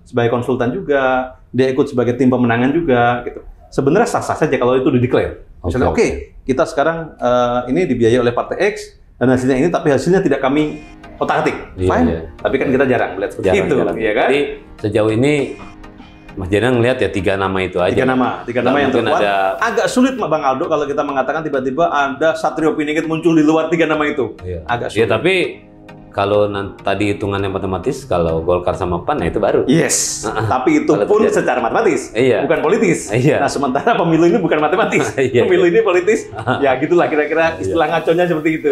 sebagai konsultan juga, dia ikut sebagai tim pemenangan juga, gitu. Sebenarnya sah-sah saja kalau itu di-declare. Misalnya, oke, kita sekarang ini dibiayai oleh Partai X, dan hasilnya ini, tapi hasilnya tidak kami otak-atik. Fine. Iya. Tapi kan kita jarang melihat seperti itu. Iya kan? Jadi sejauh ini Mas Jenal ngelihat ya 3 nama itu aja. 3 nama yang terkuat. Agak sulit Bang Aldo kalau kita mengatakan tiba-tiba ada Satrio Piningit muncul di luar 3 nama itu. Iya. Agak sulit. Ya, tapi kalau tadi hitungannya matematis, kalau Golkar sama PAN, itu baru. Yes. Tapi itu pun secara matematis, bukan politis. Nah, sementara pemilu ini bukan matematis. Pemilu ini politis. Ya gitulah kira-kira istilah ngaconya seperti itu.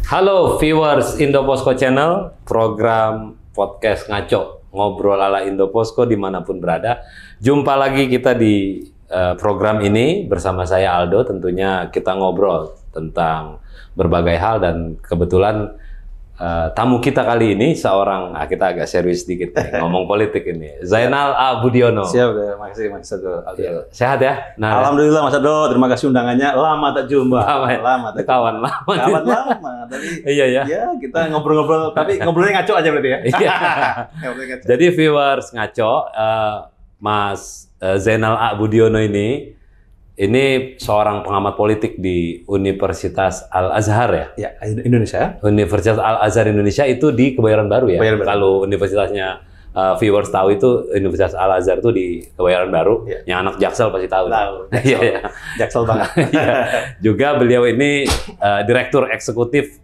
Halo viewers Indoposko Channel, program podcast ngaco, ngobrol ala Indoposko dimanapun berada. Jumpa lagi kita di program ini bersama saya Aldo. Tentunya kita ngobrol tentang berbagai hal dan kebetulan tamu kita kali ini seorang, kita agak serius sedikit nih, ngomong politik ini, Zainal A. Budiono. Siap deh, makasih Mas Aldo. Sehat ya? Nah, alhamdulillah Mas Aldo, terima kasih undangannya. Lama tak jumpa. Lama tak kawan lama. Kawan lama. Tapi iya. Ya, kita ngobrol-ngobrol, tapi ngobrolnya ngaco aja berarti ya. Iya. Jadi viewers ngaco, Mas Zainal A. Budiono ini seorang pengamat politik di Universitas Al-Azhar ya? Ya, Indonesia. Universitas Al-Azhar Indonesia itu di Kebayoran Baru ya? Kalau universitasnya viewers tahu itu Universitas Al-Azhar itu di Kebayoran Baru. Yang anak Jaksel pasti tahu. Iya. Jaksel banget. Juga beliau ini Direktur Eksekutif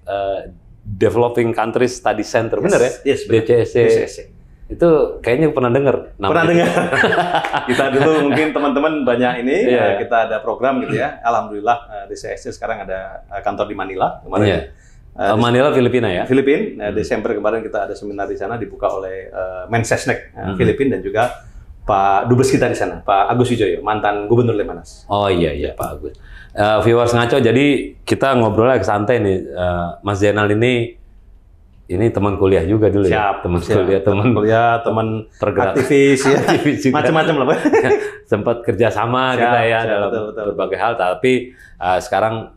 Developing Countries Study Center, benar ya? Yes, DCSC. Itu kayaknya pernah dengar. Pernah dengar. Kita dulu mungkin teman-teman banyak ini, kita ada program gitu ya. Alhamdulillah DCSC sekarang ada kantor di Manila. Manila, Filipina ya? Filipina. Desember kemarin kita ada seminar di sana dibuka oleh Mensesnek Filipina dan juga Pak Dubes kita di sana, Pak Agus Wijoyo, mantan Gubernur Lemhanas. Oh iya Pak Agus. Viewers ngaco, jadi kita ngobrol lagi santai nih. Mas Zainal ini teman kuliah juga dulu ya? Teman kuliah, teman aktivis ya, macam-macam lah Pak. Sempat kerjasama kita ya dalam berbagai hal, tapi sekarang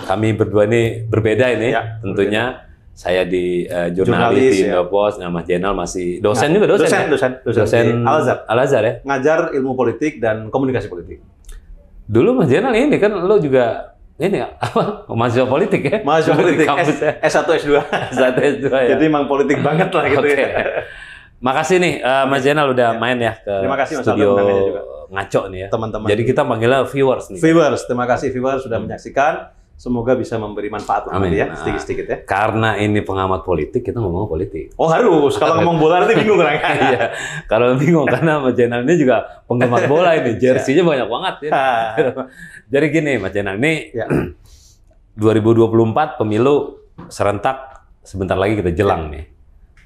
kami berdua ini berbeda ini tentunya. Saya di jurnalis di Indopos, Mas Zainal masih dosen juga, dosen Al-Azhar ya? Ngajar ilmu politik dan komunikasi politik. Dulu Mas Zainal ini kan lo juga ini apa? Mahasiswa politik ya? Mahasiswa politik, S1, S2. S1, S2 ya? Jadi emang politik banget lah gitu ya. Makasih nih Mas Zainal udah main ya ke studio ngaco nih ya. Teman-teman. Jadi kita panggilnya viewers nih. Viewers, terima kasih viewers sudah menyaksikan. Semoga bisa memberi manfaat nanti ya, sedikit-sedikit ya. Karena ini pengamat politik, kita ngomong politik. Oh harus, kalau ngomong bola nanti bingung orang. Iya, kalau bingung karena Mas Zainal ini juga penggemar bola ini, jersey-nya banyak banget ya. Jadi gini Mas Zainal, ini 2024 pemilu serentak sebentar lagi kita jelang nih.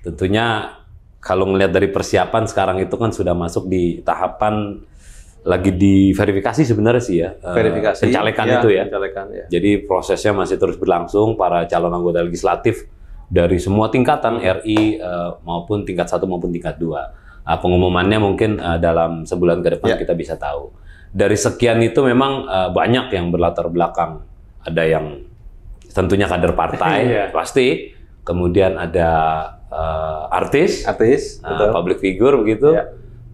Tentunya kalau ngelihat dari persiapan sekarang itu kan sudah masuk di tahapan lagi diverifikasi sebenarnya sih ya, pencalekan itu ya. Jadi prosesnya masih terus berlangsung, para calon anggota legislatif dari semua tingkatan RI maupun tingkat 1 maupun tingkat 2. Pengumumannya mungkin dalam sebulan ke depan kita bisa tahu. Dari sekian itu memang banyak yang berlatar belakang, ada yang tentunya kader partai pasti, kemudian ada artis, public figure begitu,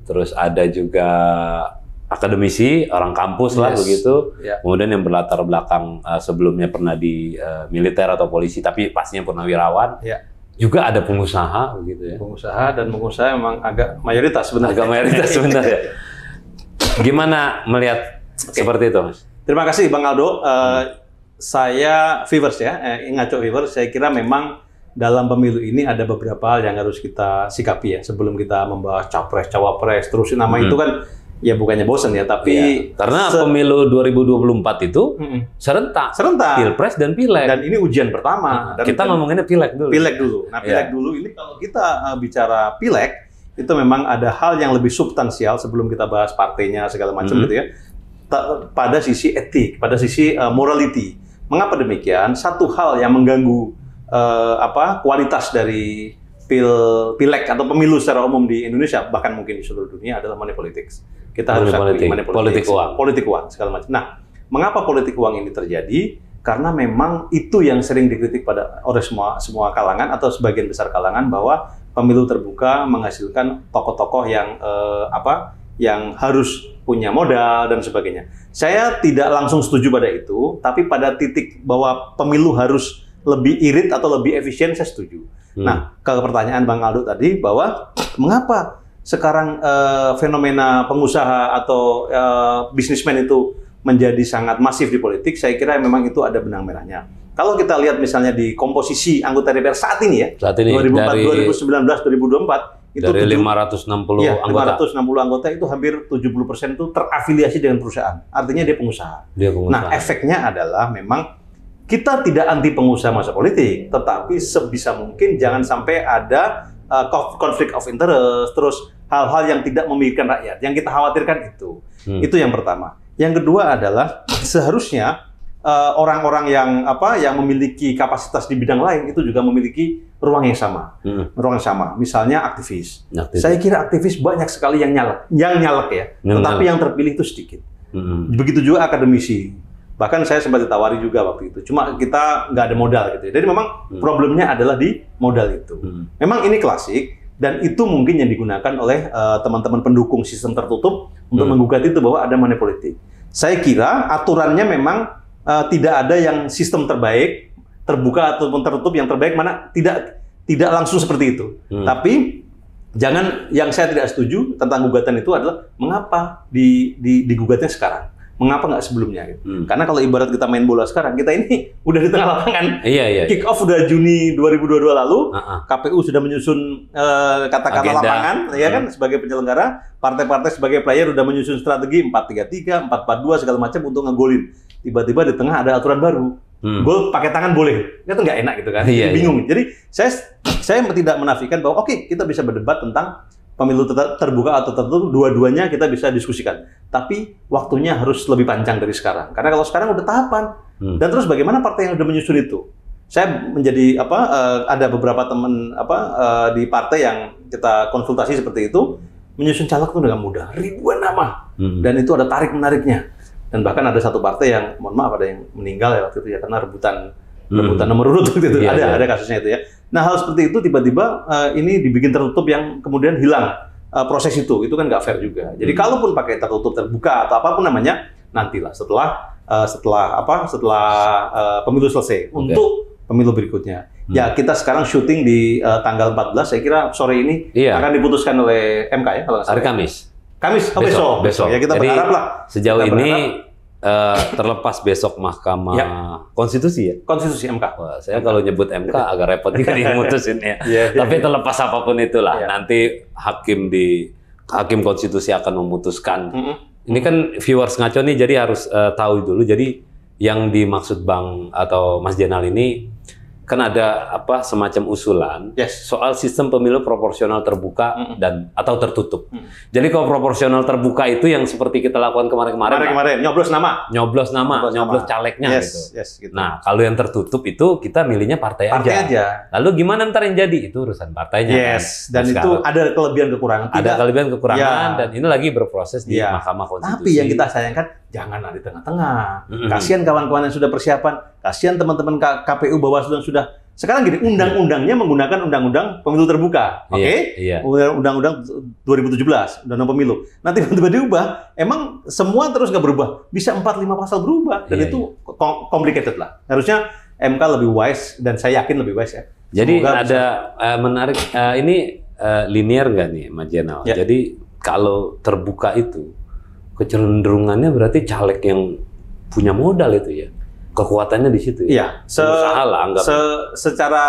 terus ada juga akademisi, orang kampus lah begitu. Kemudian yang berlatar belakang sebelumnya pernah di militer atau polisi, tapi pastinya purnawirawan. Juga ada pengusaha begitu ya. Pengusaha memang agak mayoritas sebenarnya. Gimana melihat seperti itu, Mas? Terima kasih Bang Aldo. Saya viewers ya, ngaco viewers, saya kira memang dalam pemilu ini ada beberapa hal yang harus kita sikapi ya sebelum kita membahas capres, cawapres, terusin nama itu kan. Ya bukannya bosan ya, tapi karena pemilu 2024 itu serentak, pilpres dan pileg. Dan ini ujian pertama. Dan kita ngomonginnya pileg dulu. Nah pileg dulu ini kalau kita bicara pileg itu memang ada hal yang lebih substansial sebelum kita bahas partainya segala macam gitu ya. Pada sisi etik, pada sisi morality. Mengapa demikian? Satu hal yang mengganggu kualitas dari pileg atau pemilu secara umum di Indonesia, bahkan mungkin di seluruh dunia adalah money politics. Kita harus akui money politics, politik uang segala macam. Nah, mengapa politik uang ini terjadi? Karena memang itu yang sering dikritik oleh semua kalangan atau sebagian besar kalangan, bahwa pemilu terbuka menghasilkan tokoh-tokoh yang harus punya modal dan sebagainya. Saya tidak langsung setuju pada itu, tapi pada titik bahwa pemilu harus lebih irit atau lebih efisien, saya setuju. Nah, ke pertanyaan Bang Aldo tadi, bahwa mengapa sekarang fenomena pengusaha atau bisnismen itu menjadi sangat masif di politik, saya kira memang itu ada benang merahnya. Kalau kita lihat misalnya di komposisi anggota DPR saat ini ya, 2019, 2024, itu dari 560 anggota. 560 anggota itu hampir 70% itu terafiliasi dengan perusahaan. Artinya dia pengusaha. Nah, efeknya adalah memang kita tidak anti pengusaha masuk politik, tetapi sebisa mungkin jangan sampai ada konflik of interest, terus hal-hal yang tidak memikirkan rakyat. Yang kita khawatirkan itu. Itu yang pertama. Yang kedua adalah seharusnya orang-orang yang memiliki kapasitas di bidang lain itu juga memiliki ruang yang sama. Ruang yang sama. Misalnya aktivis. Saya kira aktivis banyak sekali yang nyalek ya. Tetapi yang terpilih itu sedikit. Begitu juga akademisi. Bahkan saya sempat ditawari juga waktu itu. Cuma kita nggak ada modal gitu. Jadi memang problemnya adalah di modal itu. Memang ini klasik. Dan itu mungkin yang digunakan oleh teman-teman pendukung sistem tertutup untuk menggugat itu, bahwa ada money politik. Saya kira aturannya memang tidak ada yang sistem terbaik, terbuka ataupun tertutup, yang terbaik mana tidak langsung seperti itu. Tapi jangan, yang saya tidak setuju tentang gugatan itu adalah mengapa digugatnya sekarang. Mengapa nggak sebelumnya? Karena kalau ibarat kita main bola sekarang, kita ini udah di tengah lapangan. Kick off udah Juni 2022 lalu, KPU sudah menyusun katakanlah lapangan, ya kan, sebagai penyelenggara, partai-partai sebagai player udah menyusun strategi 4-3-3, 4-4-2 segala macam untuk ngegolin. Tiba-tiba di tengah ada aturan baru. Gol pakai tangan boleh. Itu nggak enak gitu kan. Bingung. Jadi saya tidak menafikan bahwa oke, kita bisa berdebat tentang pemilu terbuka atau tertutup, dua-duanya kita bisa diskusikan. Tapi waktunya harus lebih panjang dari sekarang. Karena kalau sekarang udah tahapan. Dan terus bagaimana partai yang udah menyusun itu? Saya menjadi ada beberapa teman di partai yang kita konsultasi seperti itu, menyusun caleg itu dengan mudah, ribuan nama. Dan itu ada tarik-menariknya. Dan bahkan ada satu partai yang, mohon maaf, ada yang meninggal ya waktu itu ya, karena rebutan nomor urut gitu. Ada kasusnya itu ya. Nah, hal seperti itu tiba-tiba ini dibikin tertutup yang kemudian hilang proses itu kan nggak fair juga. Jadi kalaupun pakai tertutup terbuka atau apapun namanya, nantilah setelah pemilu selesai untuk pemilu berikutnya. Ya, kita sekarang syuting di tanggal 14, saya kira sore ini akan diputuskan oleh MK ya kalau nggak salah. Hari Kamis. Besok. Ya, kita berharap lah. Sejauh ini terlepas besok Mahkamah Konstitusi ya? Konstitusi MK. Wah, saya kalau nyebut MK agak repot juga dimutusin ya. Tapi terlepas apapun itulah, nanti Hakim Konstitusi akan memutuskan. Ini kan viewers ngaco nih, jadi harus tahu dulu. Jadi yang dimaksud Bang atau Mas Jenal ini kan ada semacam usulan soal sistem pemilu proporsional terbuka dan atau tertutup. Jadi kalau proporsional terbuka itu yang seperti kita lakukan kemarin nyoblos calegnya gitu. Nah, kalau yang tertutup itu kita milihnya partai aja. Lalu gimana ntar yang jadi? Itu urusan partainya. Dan itu ada kelebihan kekurangan. Dan ini lagi berproses di Mahkamah Konstitusi. Tapi yang kita sayangkan, janganlah di tengah-tengah. Kasihan kawan-kawan yang sudah persiapan, kasihan teman-teman KPU Bawaslu yang sudah. Sekarang gini, undang-undangnya menggunakan undang-undang pemilu terbuka, undang-undang 2017, undang-undang pemilu. Nanti tiba-tiba diubah, emang semua terus nggak berubah, bisa 4-5 pasal berubah, dan itu complicated lah. Harusnya MK lebih wise, dan saya yakin lebih wise ya. Jadi ada menarik, ini linear nggak nih, Mas Jenal? Jadi kalau terbuka itu, kecenderungannya berarti caleg yang punya modal itu ya. Kekuatannya di situ. Secara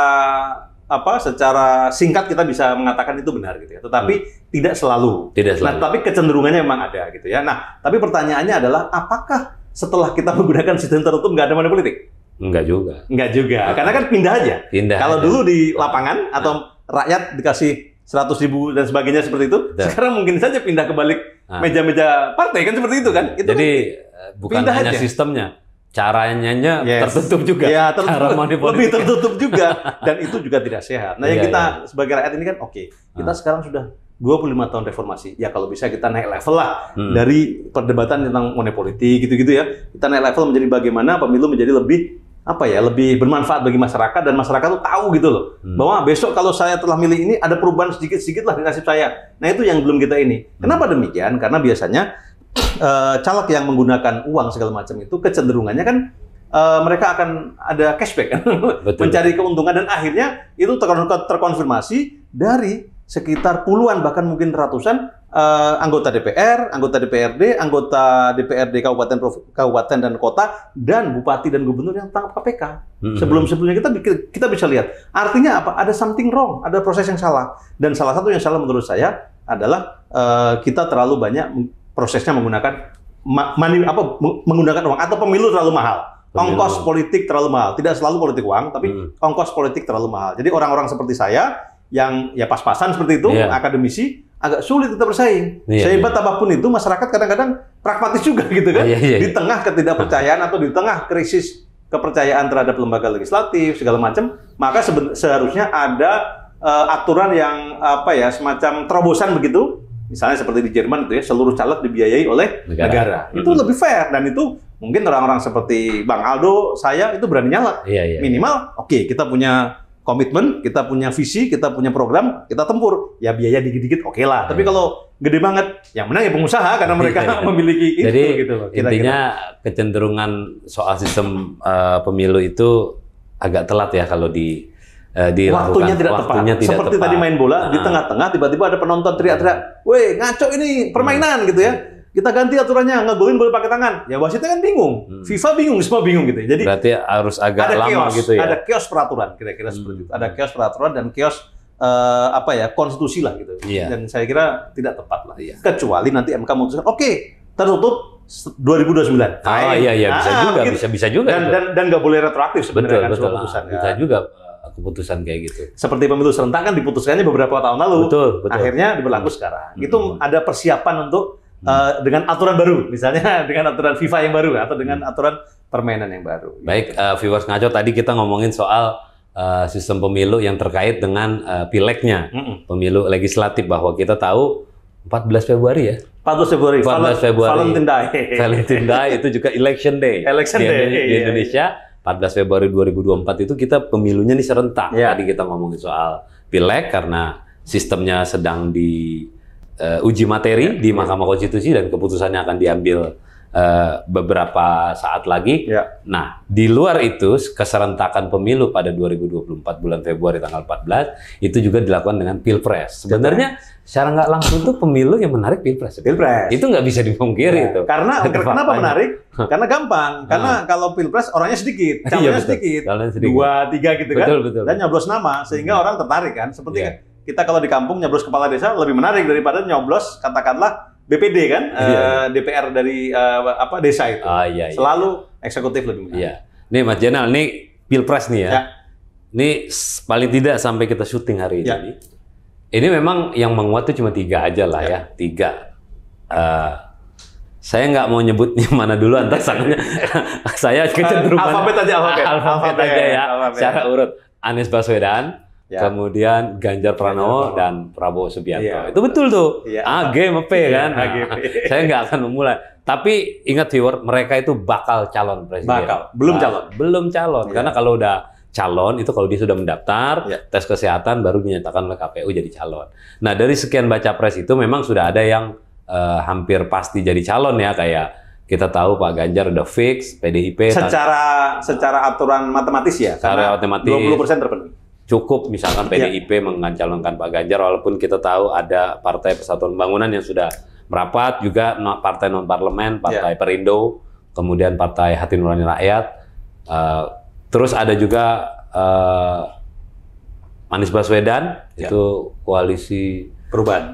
singkat kita bisa mengatakan itu benar gitu ya. Tetapi tidak selalu. Nah, tapi kecenderungannya memang ada gitu ya. Nah, tapi pertanyaannya adalah apakah setelah kita menggunakan sistem tertutup nggak ada money politik? Enggak juga. Karena kan pindah aja. Kalau dulu di lapangan atau rakyat dikasih 100.000 dan sebagainya seperti itu, sekarang mungkin saja pindah ke balik meja-meja partai kan seperti itu kan. Itu jadi bukan hanya sistemnya. caranya tertutup juga. Ya, cara lebih tertutup juga. Dan itu juga tidak sehat. Nah, yang kita sebagai rakyat ini kan kita sekarang sudah 25 tahun reformasi. Ya kalau bisa kita naik level lah dari perdebatan tentang money politik gitu-gitu ya. Kita naik level menjadi bagaimana pemilu menjadi lebih lebih bermanfaat bagi masyarakat dan masyarakat tuh tahu gitu loh. Bahwa besok kalau saya telah milih ini ada perubahan sedikit-sedikit lah di nasib saya. Nah, itu yang belum kita ini. Kenapa demikian? Karena biasanya caleg yang menggunakan uang segala macam itu kecenderungannya kan mereka akan ada cashback kan, mencari keuntungan dan akhirnya itu terkonfirmasi dari sekitar puluhan bahkan mungkin ratusan anggota DPR, anggota DPRD, anggota DPRD kabupaten dan kota dan bupati dan gubernur yang tangkap KPK. Sebelum-sebelumnya kita bisa lihat. Artinya apa? Ada something wrong, ada proses yang salah. Dan salah satu yang salah menurut saya adalah kita terlalu banyak prosesnya menggunakan menggunakan uang atau pemilu terlalu mahal. Ongkos politik terlalu mahal. Tidak selalu politik uang, tapi ongkos politik terlalu mahal. Jadi orang-orang seperti saya yang ya pas-pasan seperti itu, akademisi, agak sulit kita bersaing. Sehebat apapun itu, masyarakat kadang-kadang pragmatis juga gitu kan. Di tengah ketidakpercayaan atau di tengah krisis kepercayaan terhadap lembaga legislatif segala macam, maka seharusnya ada aturan yang semacam terobosan begitu. Misalnya seperti di Jerman itu ya, seluruh caleg dibiayai oleh negara. Itu lebih fair dan itu mungkin orang-orang seperti Bang Aldo, saya itu berani nyala. Minimal kita punya komitmen, kita punya visi, kita punya program, kita tempur. Ya biaya dikit-dikit lah. Tapi kalau gede banget, yang menang ya pengusaha karena mereka memiliki itu. Jadi gitu loh. Intinya kecenderungan soal sistem pemilu itu agak telat ya kalau waktunya tidak tepat. Seperti tadi main bola di tengah-tengah tiba-tiba ada penonton teriak-teriak, "Weh, ngaco ini permainan," gitu ya. Kita ganti aturannya, ngegolin boleh pakai tangan. Ya wasitnya kan bingung. FIFA bingung, semua bingung gitu. Jadi berarti harus agak lama gitu ya. Ada chaos peraturan kira-kira seperti itu. Ada chaos peraturan dan chaos konstitusi lah gitu. Dan saya kira tidak tepat lah. Kecuali nanti MK memutuskan, tertutup 2029. Bisa juga, gitu. bisa juga. Dan nggak boleh retroaktif sebenarnya betul. Keputusan. Bisa juga keputusan kayak gitu. Seperti pemilu serentak kan diputuskannya beberapa tahun lalu. Betul. Akhirnya diberlaku sekarang. Itu ada persiapan untuk dengan aturan baru, misalnya dengan aturan FIFA yang baru atau dengan aturan permainan yang baru. Baik, viewers Ngaco, tadi kita ngomongin soal sistem pemilu yang terkait dengan pilegnya, pemilu legislatif, bahwa kita tahu 14 Februari ya. 14 Februari. Valentine Day itu juga election day. Di Indonesia 14 Februari 2024 itu kita pemilunya nih serentak. Tadi kita ngomongin soal pileg karena sistemnya sedang uji materi di Mahkamah Konstitusi dan keputusannya akan diambil beberapa saat lagi. Nah, di luar itu keserentakan pemilu pada 2024 bulan Februari tanggal 14 itu juga dilakukan dengan Pilpres. Sebenarnya secara nggak langsung tuh pemilu yang menarik Pilpres. Itu nggak bisa dipungkiri itu. Karena kenapa menarik? Karena gampang. Karena kalau Pilpres orangnya sedikit, calonnya sedikit. 2, 3 gitu kan. Betul. Dan nyoblos nama sehingga orang tertarik kan. Seperti kita kalau di kampung nyoblos kepala desa lebih menarik daripada nyoblos katakanlah BPD kan, DPR dari desa itu. Selalu eksekutif lebih menarik. Nih Mas Jenal, nih Pilpres nih ya. Ini paling tidak sampai kita syuting hari ini. Ini memang yang menguat itu cuma 3 aja lah ya. 3. Saya nggak mau nyebut yang mana dulu antar sananya. Saya kecenderungan alfabet aja ya. Secara urut Anies Baswedan, kemudian Ganjar Pranowo dan Prabowo Subianto. Itu betul tuh. A, G, P kan. Saya nggak akan memulai. Tapi ingat viewer, mereka itu bakal calon presiden. Belum calon. Karena kalau udah calon, itu kalau dia sudah mendaftar, tes kesehatan, baru dinyatakan oleh KPU jadi calon. Nah, dari sekian baca pres itu memang sudah ada yang hampir pasti jadi calon ya. Kayak kita tahu Pak Ganjar udah fix, PDIP. Secara aturan matematis ya. Secara matematis. 20% terpenuhi. Cukup misalkan PDIP mencalonkan Pak Ganjar, walaupun kita tahu ada Partai Persatuan Pembangunan yang sudah merapat, juga partai non-parlemen, Partai Perindo, kemudian Partai Hati Nurani Rakyat, terus ada juga Anies Baswedan, itu koalisi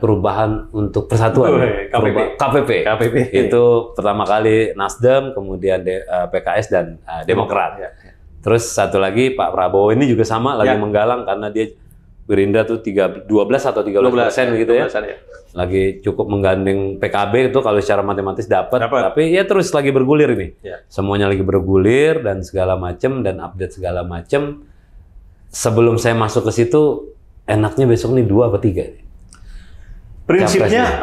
perubahan untuk persatuan, KPP. Itu pertama kali Nasdem, kemudian PKS dan Demokrat. Terus satu lagi Pak Prabowo ini juga sama lagi menggalang karena dia Gerindra tuh 12 atau 13% gitu ya. 12-an ya. Lagi cukup menggandeng PKB itu kalau secara matematis dapat. Tapi ya terus lagi bergulir ini. Ya. Semuanya lagi bergulir dan segala macam dan update segala macam. Sebelum saya masuk ke situ, enaknya besok nih 2 atau 3 nih.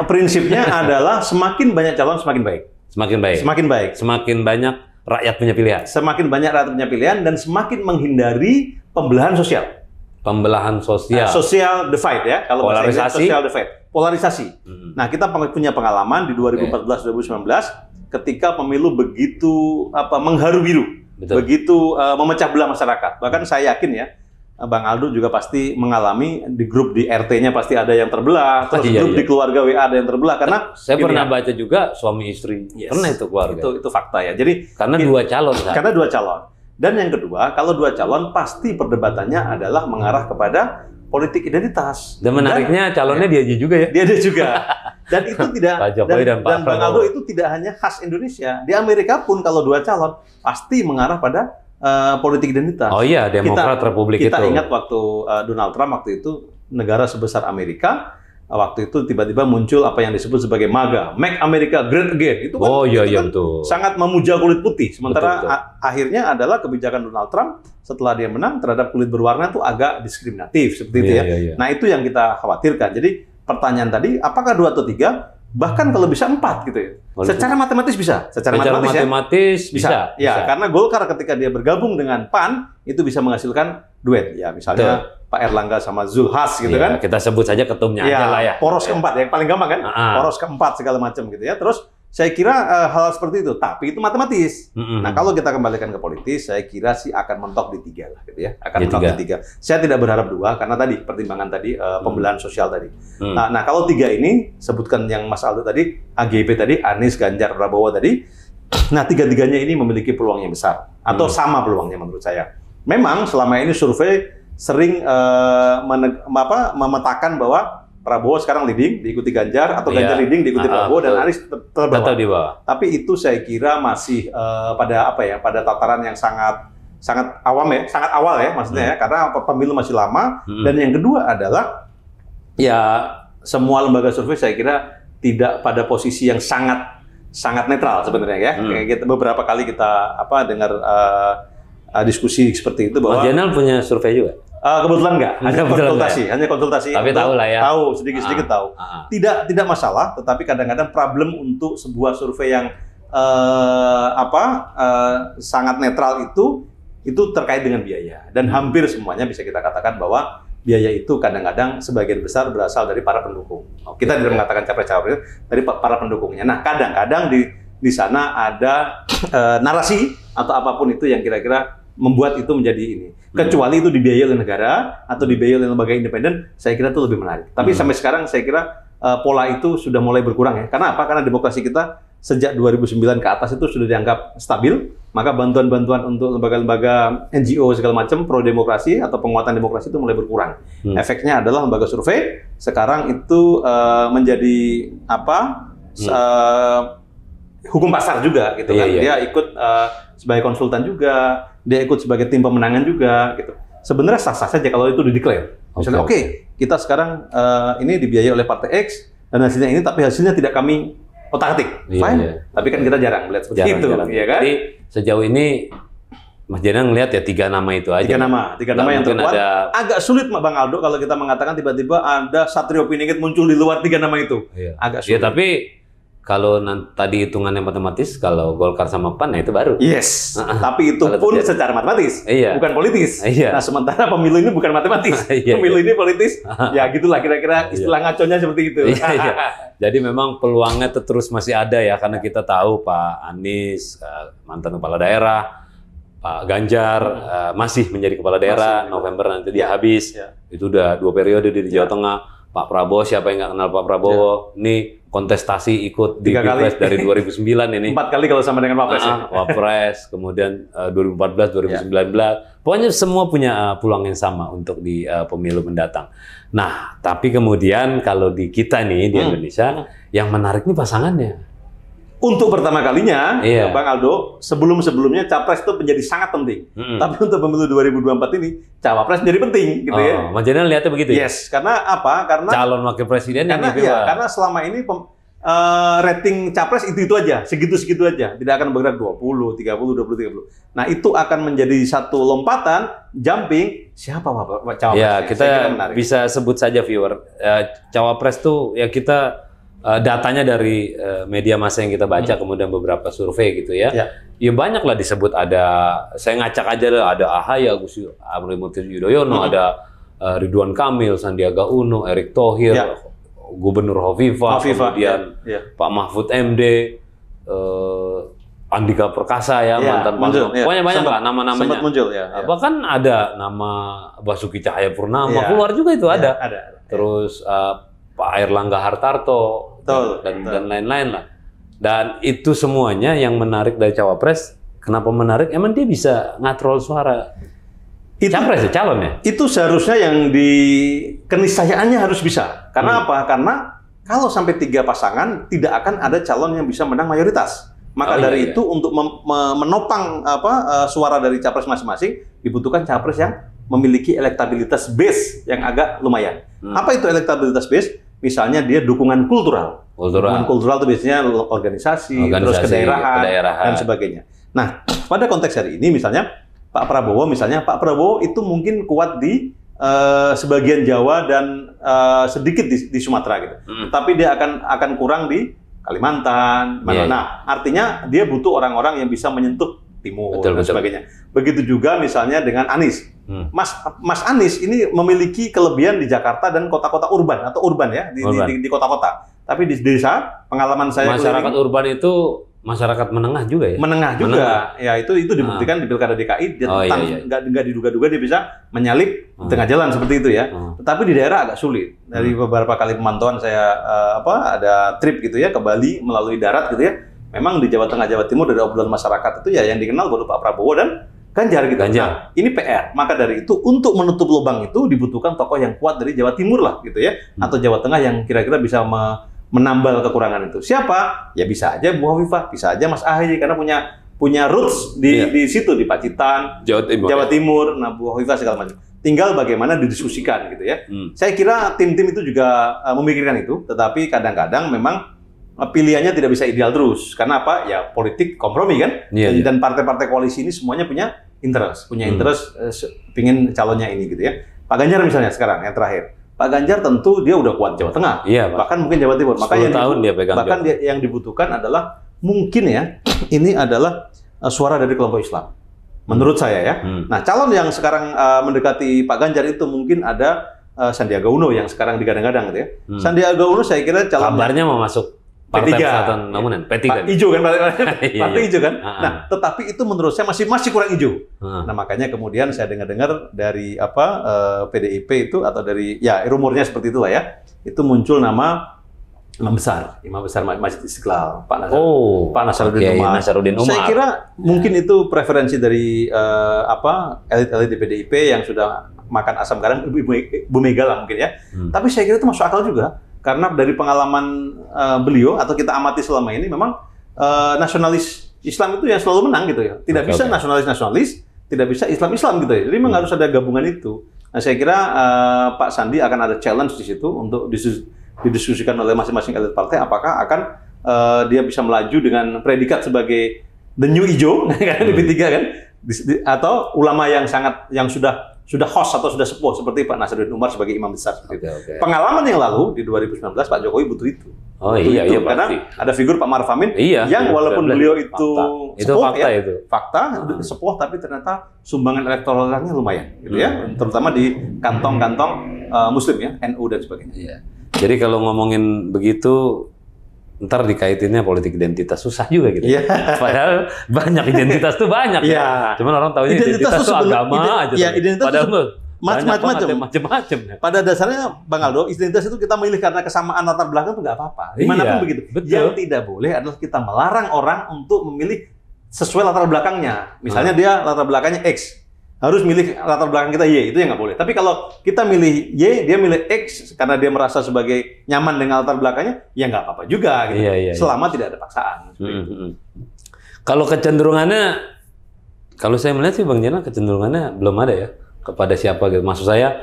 Prinsipnya adalah semakin banyak calon semakin baik. Semakin baik. Semakin baik. Semakin banyak rakyat punya pilihan. Semakin banyak rakyat punya pilihan dan semakin menghindari pembelahan sosial. Pembelahan sosial. Social divide ya, kalau polarisasi. social divide. Polarisasi. Nah, kita punya pengalaman di 2014-2019 ketika pemilu begitu mengharu biru, begitu memecah belah masyarakat. Bahkan saya yakin ya, Bang Aldo juga pasti mengalami di grup di RT-nya pasti ada yang terbelah, terus grup di keluarga WA ada yang terbelah karena saya pernah baca juga suami istri. Pernah itu keluarga. Itu fakta ya. Jadi karena 2 calon. Karena 2 calon. Dan yang kedua, kalau 2 calon pasti perdebatannya adalah mengarah kepada politik identitas. Dan menariknya calonnya dia juga ya. Dia juga. Dan itu tidak Pak Jokowi dan Bang Aldo itu tidak hanya khas Indonesia. Di Amerika pun kalau 2 calon pasti mengarah pada politik identitas. Oh iya, Demokrat Republik itu. Kita ingat waktu Donald Trump waktu itu negara sebesar Amerika. Waktu itu tiba-tiba muncul apa yang disebut sebagai MAGA, Make America Great Again. Itu kan, betul. Sangat memuja kulit putih. Sementara akhirnya adalah kebijakan Donald Trump setelah dia menang terhadap kulit berwarna itu agak diskriminatif seperti itu ya. Nah itu yang kita khawatirkan. Jadi pertanyaan tadi, apakah 2 atau 3? Bahkan kalau bisa 4 gitu ya. Secara matematis bisa. Secara matematis bisa. Ya, karena Golkar ketika dia bergabung dengan PAN itu bisa menghasilkan duet. Ya, misalnya Pak Erlangga sama Zulhas gitu kan. Kita sebut saja ketumnya aja lah ya. Poros keempat yang paling gampang kan. Poros keempat segala macam gitu ya. Terus saya kira hal seperti itu, tapi itu matematis. Nah, kalau kita kembalikan ke politis, saya kira sih akan mentok di 3 lah gitu ya. Akan mentok di 3. Saya tidak berharap 2 karena tadi pertimbangan tadi pembelahan sosial tadi. Nah, kalau 3 ini sebutkan yang Mas Aldo tadi, AGP tadi, Anies, Ganjar, Prabowo tadi. Nah, 3-3-nya ini memiliki peluang yang besar atau sama peluangnya menurut saya. Memang selama ini survei sering memetakan bahwa Prabowo sekarang leading, diikuti Ganjar, atau Ganjar leading, diikuti Prabowo, dan Anies tetap di bawah. Tapi itu saya kira masih pada tataran yang sangat awam ya, sangat awal ya maksudnya ya, karena pemilu masih lama. Dan yang kedua adalah ya semua lembaga survei saya kira tidak pada posisi yang sangat netral sebenarnya ya. Kayak beberapa kali kita dengar diskusi seperti itu bahwa Mas Jenal punya survei juga. Kebetulan enggak, hanya konsultasi. Tapi tahu lah ya. Tahu, sedikit-sedikit tahu. Tidak masalah, tetapi kadang-kadang problem untuk sebuah survei yang sangat netral itu terkait dengan biaya. Dan hampir semuanya bisa kita katakan bahwa biaya itu kadang-kadang sebagian besar berasal dari para pendukung. Kita tidak mengatakan capres-capres, dari para pendukungnya. Nah, kadang-kadang di sana ada narasi atau apapun itu yang kira-kira membuat itu menjadi ini. Kecuali itu dibiayai oleh negara atau dibiayai oleh lembaga independen, saya kira itu lebih menarik. Tapi sampai sekarang saya kira pola itu sudah mulai berkurang ya. Karena apa? Karena demokrasi kita sejak 2009 ke atas itu sudah dianggap stabil, maka bantuan-bantuan untuk lembaga-lembaga NGO segala macam pro demokrasi atau penguatan demokrasi itu mulai berkurang. Efeknya adalah lembaga survei sekarang itu menjadi hukum pasar juga gitu kan. Dia ikut sebagai konsultan juga, dia ikut sebagai tim pemenangan juga gitu. Sebenarnya sah-sah saja kalau itu di-declare. Misalnya kita sekarang ini dibiayai oleh partai X dan hasilnya ini, tapi hasilnya tidak kami otak-atik. Fine. Tapi kan kita jarang melihat seperti itu, ya kan? Jadi sejauh ini Mas Jenal ngelihat ya 3 nama itu aja. 3 nama yang terkuat. Agak sulit Bang Aldo kalau kita mengatakan tiba-tiba ada Satrio Piningit muncul di luar 3 nama itu. Agak sulit. Ya, tapi kalau tadi hitungannya matematis, kalau Golkar sama PAN, nah itu baru. Yes, tapi itu pun secara matematis, bukan politis. Nah, sementara pemilu ini bukan matematis, pemilu ini politis. Ya gitulah kira-kira istilah ngaconya seperti itu. Jadi memang peluangnya terus masih ada ya, karena kita tahu Pak Anies, mantan kepala daerah, Pak Ganjar masih menjadi kepala daerah, November nanti dia habis. Itu udah 2 periode di Jawa Tengah. Pak Prabowo, siapa yang nggak kenal Pak Prabowo? Ini kontestasi ikut di Pilpres dari 2009 ini. 4 kali kalau sama dengan Wapres. Wapres, kemudian 2014, 2019. Pokoknya semua punya peluang yang sama untuk di pemilu mendatang. Nah, tapi kemudian kalau di kita nih di Indonesia, yang menarik nih pasangannya. untuk pertama kalinya, Iya. Bang Aldo, sebelum-sebelumnya capres itu menjadi sangat penting. Tapi untuk pemilu 2024 ini, cawapres menjadi penting, gitu ya. Mas Jenderal lihatnya begitu ya? Yes, karena apa? Karena Calon wakil presiden yang karena, dipilih. karena selama ini rating capres itu aja, segitu-segitu aja. Tidak akan bergerak 20, 30, 20, 30. Nah, itu akan menjadi satu lompatan, jumping, siapa Pak cawapres? Ya, kita bisa sebut saja viewer. Cawapres tuh ya kita datanya dari media massa yang kita baca, kemudian beberapa survei gitu ya. Ya banyak lah disebut, ada, saya ngacak aja ada AHY, Agus Harimurti Yudhoyono, ada Ridwan Kamil, Sandiaga Uno, Erick Thohir, Gubernur Hovifah, kemudian Pak Mahfud MD, Andika Perkasa ya, mantan muncul, pokoknya banyak lah nama-namanya. Sempat muncul ya. Bahkan ada nama Basuki Cahayapurnama, keluar juga itu ada. Terus Pak Airlangga Hartarto dan lain-lain lah. Dan itu semuanya yang menarik dari cawapres. Kenapa menarik? Emang dia bisa ngatrol suara capres ya, calon ya? Itu seharusnya yang keniscayaannya harus bisa. Karena apa? Karena kalau sampai 3 pasangan tidak akan ada calon yang bisa menang mayoritas. Maka dari itu untuk menopang suara dari capres masing-masing dibutuhkan capres yang memiliki elektabilitas base yang agak lumayan. Apa itu elektabilitas base? Misalnya dia dukungan kultural. Dukungan kultural itu biasanya organisasi terus kedaerahan dan sebagainya. Nah, pada konteks hari ini misalnya Pak Prabowo itu mungkin kuat di sebagian Jawa dan sedikit di Sumatera gitu. Tapi dia akan kurang di Kalimantan. Nah, artinya dia butuh orang-orang yang bisa menyentuh timur dan sebagainya. Begitu juga misalnya dengan Anies. Mas Anies ini memiliki kelebihan di Jakarta dan kota-kota urban atau urban ya di kota-kota. Tapi di desa pengalaman saya masyarakat urban itu masyarakat menengah juga ya. Menengah juga. Ya itu dibuktikan di Pilkada DKI nggak diduga-duga dia bisa menyalip tengah jalan seperti itu ya. Tetapi di daerah agak sulit. Dari beberapa kali pemantauan saya ada trip gitu ya ke Bali melalui darat gitu ya. Memang di Jawa Tengah, Jawa Timur dari obrolan masyarakat itu ya yang dikenal baru Pak Prabowo dan Ganjar gitu. Nah, ini PR. Maka dari itu untuk menutup lubang itu dibutuhkan tokoh yang kuat dari Jawa Timur lah gitu ya, atau Jawa Tengah yang kira-kira bisa menambal kekurangan itu. Siapa? Ya bisa aja Bu Hovifah, bisa aja Mas AHY karena punya roots di situ di Pacitan, Jawa Timur. Nah, Bu Hovifah segala macam. Tinggal bagaimana didiskusikan gitu ya. Saya kira tim-tim itu juga memikirkan itu, tetapi kadang-kadang memang pilihannya tidak bisa ideal terus. Karena apa? Ya politik kompromi kan. Dan partai-partai koalisi ini semuanya punya interest, pingin calonnya ini gitu ya. Pak Ganjar misalnya sekarang yang terakhir. Pak Ganjar tentu dia udah kuat Jawa Tengah, bahkan mungkin Jawa Timur. Maka yang dibutuhkan adalah mungkin ya ini adalah suara dari kelompok Islam. Menurut saya ya. Nah, calon yang sekarang mendekati Pak Ganjar itu mungkin ada Sandiaga Uno yang sekarang digadang-gadang gitu ya. Sandiaga Uno saya kira calon kabarnya mau masuk Partai Persatuan Bangunan, P3 kan? Hijau kan, partai hijau kan. Nah, tetapi itu menurut saya masih kurang hijau. Nah, makanya kemudian saya dengar dari PDIP itu atau dari rumornya seperti itulah ya. Itu muncul nama Imam Besar Masjid Istiqlal, Pak Nasaruddin Umar. Saya kira mungkin itu preferensi dari elit-elit di PDIP yang sudah makan asam garam Bu Mega lah mungkin ya. Tapi saya kira itu masuk akal juga. Karena dari pengalaman beliau atau kita amati selama ini memang nasionalis Islam itu yang selalu menang gitu ya. Tidak bisa nasionalis, tidak bisa Islam gitu ya. Jadi memang harus ada gabungan itu. Nah, saya kira Pak Sandi akan ada challenge di situ untuk didiskusikan oleh masing-masing elit partai apakah akan dia bisa melaju dengan predikat sebagai the new hijau kan di P3 kan atau ulama yang sudah host atau sudah sepuh seperti Pak Nasaruddin Umar sebagai imam besar. Pengalaman yang lalu di 2019 Pak Jokowi butuh itu. Iya, karena ada figur Pak Maruf Amin yang walaupun beliau itu sepuh fakta sepuh tapi ternyata sumbangan elektoralnya lumayan gitu ya, terutama di kantong-kantong Muslim ya, NU dan sebagainya. Iya. Jadi kalau ngomongin begitu ntar dikaitinnya politik identitas susah juga gitu. Padahal banyak identitas tuh banyak ya. Cuman orang tahunya identitas tuh agama aja. Padahal macam-macam. Pada dasarnya Bang Aldo, identitas itu kita milih karena kesamaan latar belakang itu nggak apa-apa. Dimanapun begitu. Yang tidak boleh adalah kita melarang orang untuk memilih sesuai latar belakangnya. Misalnya dia latar belakangnya X. harus milih latar belakang kita Y, itu yang nggak boleh. Tapi kalau kita milih Y, dia milih X karena dia merasa sebagai nyaman dengan latar belakangnya, ya nggak apa-apa juga gitu. Selama tidak ada paksaan. Kalau kecenderungannya, kalau saya melihat sih Bang Jenal kecenderungannya belum ada ya kepada siapa gitu. Maksud saya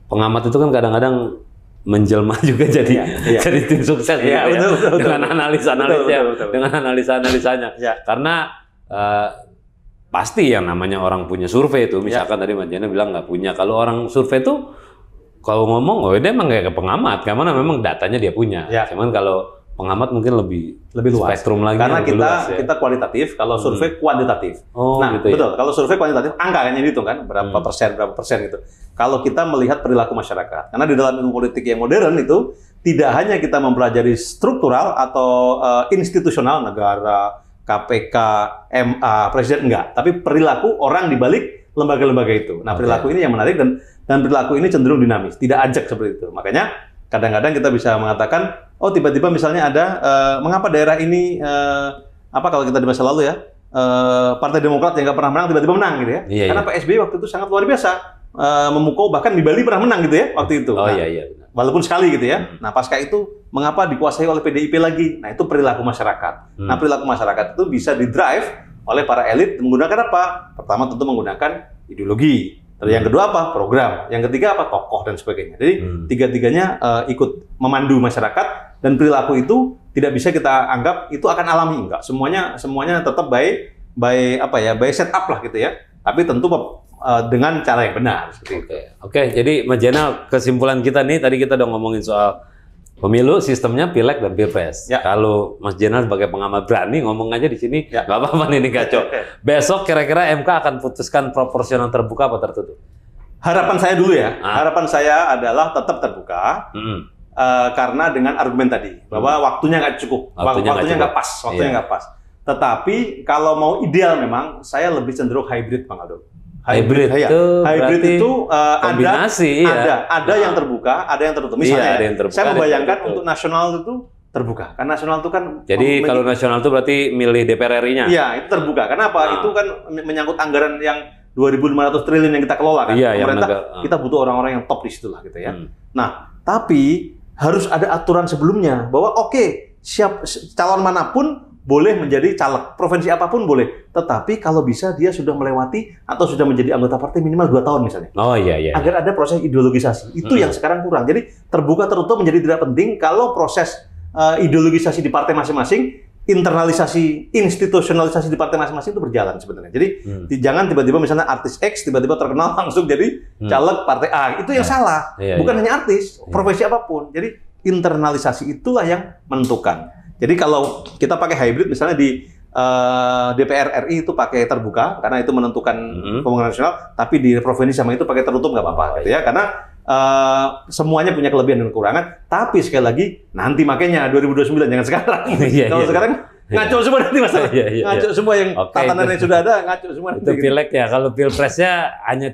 pengamat itu kan kadang-kadang menjelma juga jadi jadi tim sukses dengan analisa-analisanya. Karena pasti yang namanya orang punya survei itu, misalkan tadi Mas Jena bilang nggak punya. Kalau orang survei itu, kalau ngomong, oh dia emang kayak pengamat, karena memang datanya dia punya. Cuman kalau pengamat mungkin lebih luas. Spektrum lagi. Karena kita kualitatif, kalau survei kuantitatif. Nah, gitu betul. Kalau survei kuantitatif, angka kan yang dihitung kan, berapa persen gitu. Kalau kita melihat perilaku masyarakat, karena di dalam ilmu politik yang modern itu, tidak hanya kita mempelajari struktural atau institusional negara, KPK, MA, presiden enggak, tapi perilaku orang di balik lembaga-lembaga itu. Nah, perilaku ini yang menarik dan perilaku ini cenderung dinamis, tidak ajak seperti itu. Makanya kadang-kadang kita bisa mengatakan, oh tiba-tiba misalnya ada mengapa daerah ini kalau kita di masa lalu ya Partai Demokrat yang nggak pernah menang tiba-tiba menang gitu ya. Karena Pak SBY waktu itu sangat luar biasa memukau, bahkan di Bali pernah menang gitu ya waktu itu. Walaupun sekali gitu ya. Nah, pasca itu mengapa dikuasai oleh PDIP lagi? Nah, itu perilaku masyarakat. Nah, perilaku masyarakat itu bisa di-drive oleh para elit menggunakan apa? Pertama tentu menggunakan ideologi. Terus yang kedua apa? Program. Yang ketiga apa? Tokoh dan sebagainya. Jadi tiga-tiganya ikut memandu masyarakat, dan perilaku itu tidak bisa kita anggap itu akan alami, enggak. Semuanya tetap by set up lah gitu ya. Tapi tentu dengan cara yang benar. Oke, jadi Mas Jena, kesimpulan kita nih, tadi kita udah ngomongin soal pemilu, sistemnya pileg dan pilpres. Kalau Mas Jena sebagai pengamat berani ngomong aja di sini, nggak apa-apa nih kacau. Besok kira-kira MK akan putuskan proporsional terbuka apa tertutup? Harapan saya dulu ya, harapan saya adalah tetap terbuka. Karena dengan argumen tadi bahwa waktunya nggak cukup, waktunya nggak pas. Tetapi kalau mau ideal memang saya lebih cenderung hybrid, Bang Aldo. Hybrid itu kombinasi, ada yang terbuka, ada yang tertutup. Misalnya, saya membayangkan untuk nasional itu terbuka. Karena nasional itu kan kalau nasional itu berarti milih DPR RI-nya. Iya, itu terbuka. Kenapa? Itu kan menyangkut anggaran yang 2.500 triliun yang kita kelola kan. Pemerintah kita butuh orang-orang yang top di situ lah gitu ya. Nah, tapi harus ada aturan sebelumnya bahwa siap calon manapun boleh menjadi caleg, provinsi apapun boleh. Tetapi kalau bisa dia sudah melewati atau sudah menjadi anggota partai minimal 2 tahun misalnya. Agar ada proses ideologisasi. Itu yang sekarang kurang. Jadi terbuka tertutup menjadi tidak penting kalau proses ideologisasi di partai masing-masing, internalisasi, institusionalisasi di partai masing-masing itu berjalan sebenarnya. Jadi jangan tiba-tiba misalnya artis X tiba-tiba terkenal langsung jadi caleg partai A. Itu yang salah. Bukan hanya artis, profesi apapun. Jadi internalisasi itulah yang menentukan. Jadi kalau kita pakai hybrid misalnya di DPR RI itu pakai terbuka karena itu menentukan pembangunan nasional, tapi di provinsi sama itu pakai tertutup nggak apa-apa gitu ya, karena semuanya punya kelebihan dan kekurangan. Tapi sekali lagi nanti makanya 2029 jangan sekarang. Kalau sekarang ngaco semua nanti masalah. Ngaco semua yang tatanan yang sudah ada ngaco semua nanti. Itu pileg ya. Kalau pilpresnya hanya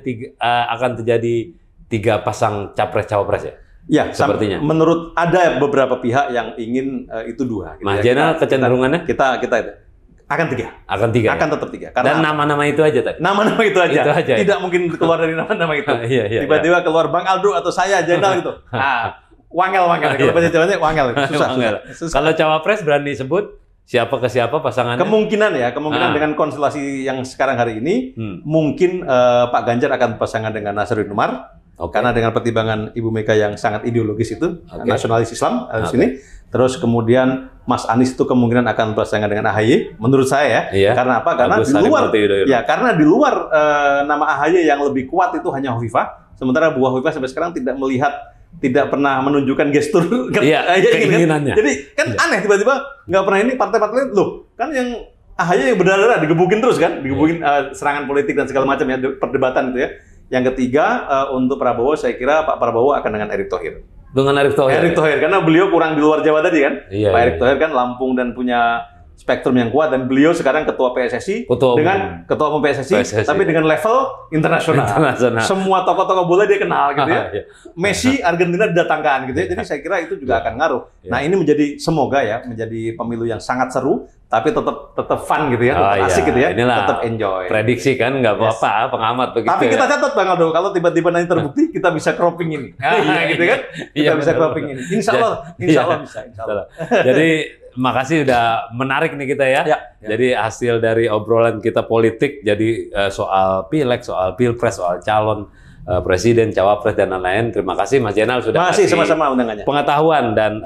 akan terjadi 3 pasang capres cawapres ya. Ya, sepertinya. Menurut ada beberapa pihak yang ingin itu 2. Gitu Mas Jena kecenderungannya? Kita akan 3. Akan tetap 3. Dan nama-nama itu aja tadi? Nama-nama itu aja. Tidak mungkin keluar dari nama-nama itu. Tiba-tiba keluar Bang Aldo atau saya, Jenal gitu. Wangel. Kalau bahasa Jawanya wangel. Susah. Kalau cawapres berani sebut siapa ke siapa pasangannya? Kemungkinan dengan konstelasi yang sekarang hari ini, mungkin Pak Ganjar akan pasangan dengan Nasaruddin Umar. Karena dengan pertimbangan Ibu Mega yang sangat ideologis itu, nasionalis Islam di sini. Terus kemudian Mas Anies itu kemungkinan akan berpasangan dengan AHY, menurut saya ya. Karena apa? Karena di luar nama AHY yang lebih kuat itu hanya Hovifah. Sementara Bu Hovifah sampai sekarang tidak pernah menunjukkan gestur keinginannya. Jadi kan aneh tiba-tiba nggak pernah ini partai-partai loh. Kan yang AHY yang berdarah digebukin terus kan, serangan politik dan segala macam ya, perdebatan itu ya. Yang ketiga, untuk Prabowo, saya kira Pak Prabowo akan dengan Erick Thohir. Dengan Erick Thohir? Erick Thohir, karena beliau kurang di luar Jawa tadi kan. Pak Erick Thohir kan Lampung dan punya spektrum yang kuat, dan beliau sekarang ketua PSSI dengan ketua umum PSSI, tapi dengan level internasional. Semua tokoh-tokoh bola dia kenal gitu ya. Messi Argentina didatangkan gitu ya. Jadi saya kira itu juga akan ngaruh. Nah, ini semoga ya menjadi pemilu yang sangat seru, tapi tetap fun gitu ya, tetap asik gitu ya, tetap enjoy. Prediksi kan nggak apa-apa, pengamat begitu. Tapi kita catat Bang Aldo, kalau tiba-tiba nanti terbukti kita bisa cropping ini, gitu kan? Kita bisa cropping ini. Insya Allah bisa. Insya Allah. Jadi makasih udah menarik nih kita ya. Jadi hasil dari obrolan kita politik, jadi soal pileg, soal pilpres, soal calon presiden, cawapres dan lain-lain. Terima kasih Mas Zainal sudah kasih sama-sama undangannya. Pengetahuan dan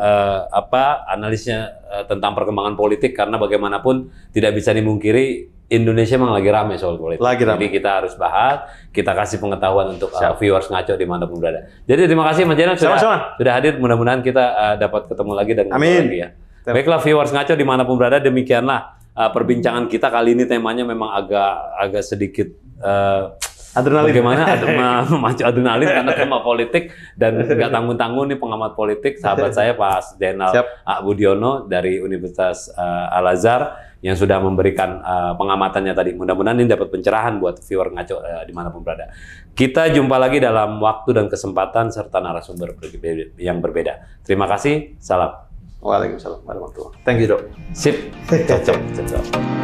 analisnya tentang perkembangan politik, karena bagaimanapun tidak bisa dimungkiri Indonesia memang lagi ramai soal politik. Jadi kita harus bahas, kita kasih pengetahuan untuk viewers ngaco dimanapun berada. Jadi terima kasih Mas Zainal sudah hadir. Mudah-mudahan kita dapat ketemu lagi dan ngobrol lagi ya. Baiklah viewers ngaco dimanapun berada, demikianlah perbincangan kita kali ini. Temanya memang agak sedikit adrenalin. Bagaimana memacu adrenalin karena tema politik, dan nggak tanggung-tanggung nih pengamat politik sahabat saya Pak Zainal Budiono dari Universitas Al-Azhar yang sudah memberikan pengamatannya tadi. Mudah-mudahan ini dapat pencerahan buat viewer ngaco dimanapun berada. Kita jumpa lagi dalam waktu dan kesempatan serta narasumber yang berbeda. Terima kasih. Salam. Waalaikumsalam warahmatullahi wabarakatuh. Thank you, Dok. Sip. Cocok.